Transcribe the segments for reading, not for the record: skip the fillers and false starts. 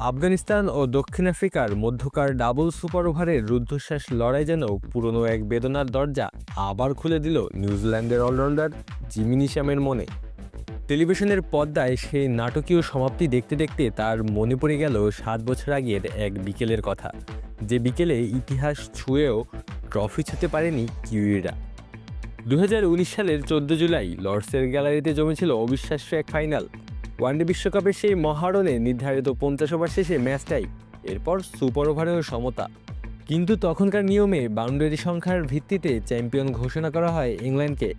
আফগানিস্তান ও দক্ষিণ আফ্রিকার মধ্যকার ডাবল সুপার ওভারের রুদ্ধশ্বাস লড়াই যেন পুরনো এক বেদনার দরজা আবার খুলে দিল নিউজিল্যান্ডের অলরাউন্ডার জিমি নিশামের মনে। টেলিভিশনের পর্দায় সেই নাটকীয় সমাপ্তি দেখতে দেখতে তার মনে পড়ে গেল 7 বছর আগের এক বিকেলের কথা, যে বিকেলে ইতিহাস ছুঁয়েও ট্রফি ছুঁতে পারেনি কিউইরা। 2019 সালের 14 জুলাই লর্ডসের গ্যালারিতে জমেছিল অবিশ্বাস্য এক ফাইনাল। ওয়ানডে বিশ্বকাপের সেই মহারণে নির্ধারিত 50 ওভার শেষে ম্যাচটাই, এরপর সুপার ওভারেও সমতা। কিন্তু তখনকার নিয়মে বাউন্ডারি সংখ্যার ভিত্তিতে চ্যাম্পিয়ন ঘোষণা করা হয় ইংল্যান্ডকে।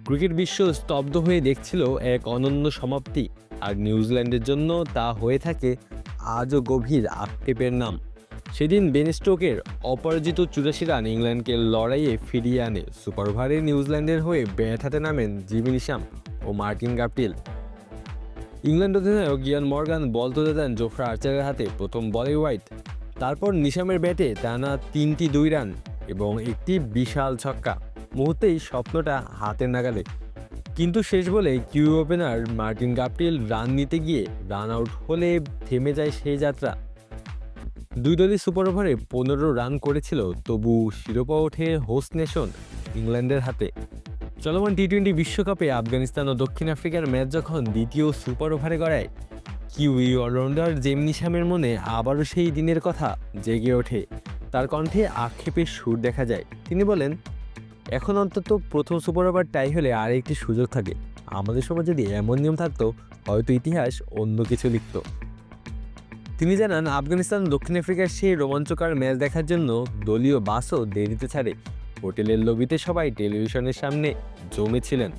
ক্রিকেট বিশ্ব স্তব্ধ হয়ে দেখছিল এক অনন্য সমাপ্তি, আর নিউজিল্যান্ডের জন্য তা হয়ে থাকে আজও গভীর আক্ষেপের নাম। সেদিন বেন স্টোকের অপরাজিত 84 রান ইংল্যান্ডকে লড়াইয়ে ফিরিয়ে আনে। সুপার ওভারে নিউজিল্যান্ডের হয়ে ব্যাট হাতে নামেন জিমি নিশাম ও মার্টিন গাপটিল। ইংল্যান্ড অধিনায়ক ইয়ান মর্গান বল তুলে দেন জোফ্রা আর্চারের হাতে প্রথম বলে ওয়াইড। তারপর নিশামের ব্যাটে টানা 3টি 2 রান এবং একটি বিশাল ছক্কা। মুহূর্তেই স্বপ্নটা হাতের নাগালে। কিন্তু শেষ বলে kiwi opener Martin Guptill run নিতে গিয়ে রান আউট হলে থেমে যায় সেই যাত্রা। দুই দলই সুপার ওভারে 15 রান করেছিল, তবু শিরোপা ওঠে হোস্ট নেশন ইংল্যান্ডের হাতে। চলমান টি-20 বিশ্বকাপে আফগানিস্তান ও দক্ষিণ আফ্রিকার ম্যাচ যখন দ্বিতীয় সুপার ওভারে গড়ায়, কিউই অলরাউন্ডার জিমি নিশামের মনে আবারও সেই দিনের কথা জেগে ওঠে। তার কণ্ঠে আক্ষেপের সুর দেখা যায়। তিনি বলেন, এখন অন্তত প্রথম সুপার ওভার টাই হলে আর একটি সুযোগ থাকে। আমাদের সময় যদি এমন নিয়ম থাকতো, হয়তো ইতিহাস অন্য কিছু লিখত। তিনি জানান, আফগানিস্তান দক্ষিণ আফ্রিকার সেই রোমাঞ্চকর ম্যাচ দেখার জন্য দলীয় বাসও দেরিতে ছাড়ে। হোটেলের লবিতে সবাই টেলিভিশনের সামনে জমেছিলেন।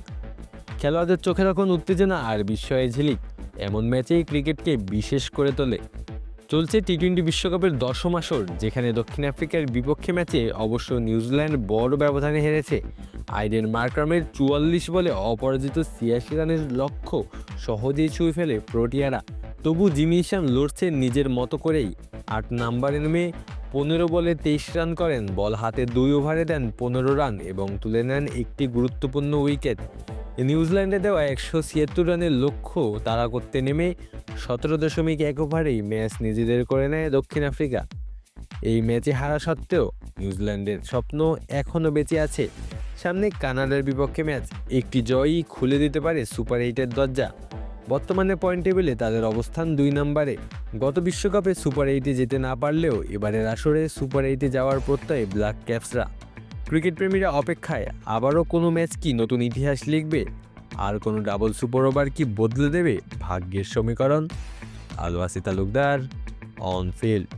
খেলোয়াড়দের চোখে তখন উত্তেজনা আর বিস্ময়ের ঝিলিক। এমন ম্যাচেই ক্রিকেটকে বিশেষ করে তোলে। চলছে টি-20 বিশ্বকাপের 10ম আসর, যেখানে দক্ষিণ আফ্রিকার বিপক্ষে ম্যাচে অবশ্য নিউজিল্যান্ড বড় ব্যবধানে হেরেছে। আইডেন মার্ক্রামের 44 বলে অপরাজিত 86 রানের লক্ষ্য সহজেই ছুঁয়ে ফেলে প্রোটিয়ারা। তবু জিমি নিশাম লড়ছেন নিজের মতো করেই। 8 নম্বরে নেমে 15 বলে 23 রান করেন। বল হাতে 2 ওভারে দেন 15 রান এবং তুলে নেন একটি গুরুত্বপূর্ণ উইকেট। নিউজিল্যান্ডে দেওয়া 176 রানের লক্ষ্য তাড়া করতে নেমে 17.1 ওভারেই ম্যাচ নিজেদের করে নেয় দক্ষিণ আফ্রিকা। এই ম্যাচে হারা সত্ত্বেও নিউজিল্যান্ডের স্বপ্ন এখনও বেঁচে আছে। সামনে কানাডার বিপক্ষে ম্যাচ, একটি জয়ই খুলে দিতে পারে সুপার 8-এর দরজা। বর্তমানে পয়েন্ট টেবিলে তাদের অবস্থান 2 নম্বরে। গত বিশ্বকাপে সুপার 8-এ যেতে না পারলেও এবারের আসরে সুপার 8-এ যাওয়ার প্রত্যয়ে ব্ল্যাক ক্যাপসরা। ক্রিকেট প্রেমীরা অপেক্ষায়, আবারও কোনো ম্যাচ কি নতুন ইতিহাস লিখবে? আর কোনো ডাবল সুপার ওভার কি বদলে দেবে ভাগ্যের সমীকরণ? আলো আসি তালুকদার, অন ফিল্ড।